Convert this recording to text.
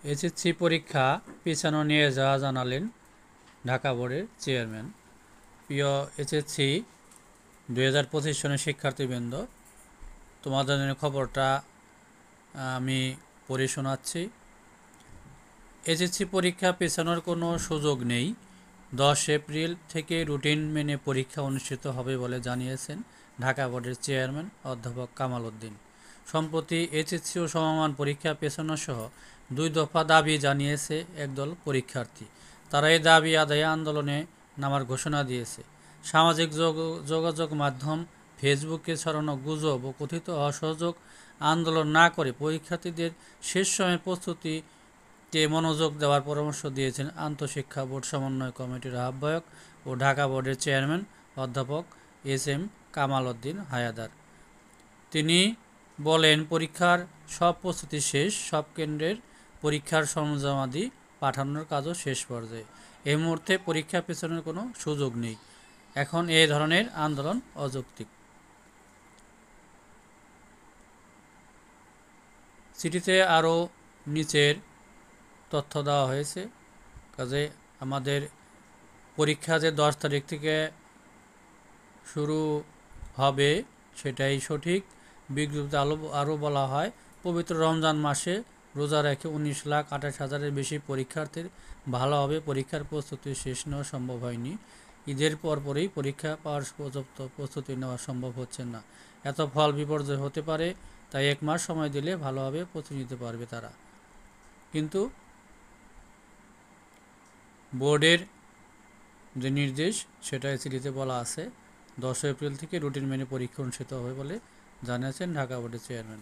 SSC পরীক্ষা পিছানো নিয়ে যাওয়া জানালেন ঢাকা বোর্ডের চেয়ারম্যান। প্রিয় এসএসসি 2025 সনের শিক্ষার্থীবৃন্দ, তোমাদের জন্য খবরটা আমি পড়ে শোনাচ্ছি। এসএসসি পরীক্ষা পেছানোর কোনো সুযোগ নেই। 10 এপ্রিল থেকে রুটিন মেনে পরীক্ষা অনুষ্ঠিত হবে বলে জানিয়েছেন ঢাকা বোর্ডের চেয়ারম্যান অধ্যাপক কামাল উদ্দিন। সম্প্রতি এইচএসসি ও সমমান পরীক্ষা পেছানো সহ 2 দফা দাবি জানিয়েছে একদল পরীক্ষার্থী। তারা এই দাবি আদায়ে আন্দোলনে নামার ঘোষণা দিয়েছে। সামাজিক যোগাযোগ মাধ্যম ফেসবুকে ছড়ানো গুজব ও কথিত অসহযোগ আন্দোলন না করে পরীক্ষার্থীদের শেষ সময়ের প্রস্তুতিতে মনোযোগ দেওয়ার পরামর্শ দিয়েছেন আন্তঃশিক্ষা বোর্ড সমন্বয় কমিটির আহ্বায়ক ও ঢাকা বোর্ডের চেয়ারম্যান অধ্যাপক এস.এম. কামাল উদ্দিন হায়দার। তিনি বলেন, পরীক্ষার সব প্রস্তুতি শেষ, সব কেন্দ্রের পরীক্ষার সরঞ্জামাদি পাঠানোর কাজও শেষ পর্যায়ে। এই মুহূর্তে পরীক্ষা পেছানোর কোনো সুযোগ নেই। এখন এই ধরনের আন্দোলন অযৌক্তিক। চিঠিতে আরও নিচের তথ্য দেওয়া হয়েছে। কাজে আমাদের পরীক্ষা যে 10 তারিখ থেকে শুরু হবে সেটাই সঠিক। বিজ্ঞপ্তিতে আরও বলা হয়, পবিত্র রমজান মাসে রোজা রেখে 19,28,000-এর বেশি পরীক্ষার্থীর ভালোভাবে পরীক্ষার প্রস্তুতি শেষ নেওয়া সম্ভব হয়নি। ঈদের পরপরই পরীক্ষা পাওয়ার পর্যাপ্ত প্রস্তুতি নেওয়া সম্ভব হচ্ছে না। এত ফল বিপর্যয় হতে পারে, তাই 1 মাস সময় দিলে ভালোভাবে প্রস্তুতি নিতে পারবে তারা। কিন্তু বোর্ডের যে নির্দেশ সেটা চিঠিতে বলা আছে 10 এপ্রিল থেকে রুটিন মেনে পরীক্ষা অনুষ্ঠিত হবে বলে জানিয়েছেন ঢাকা বোর্ডের চেয়ারম্যান।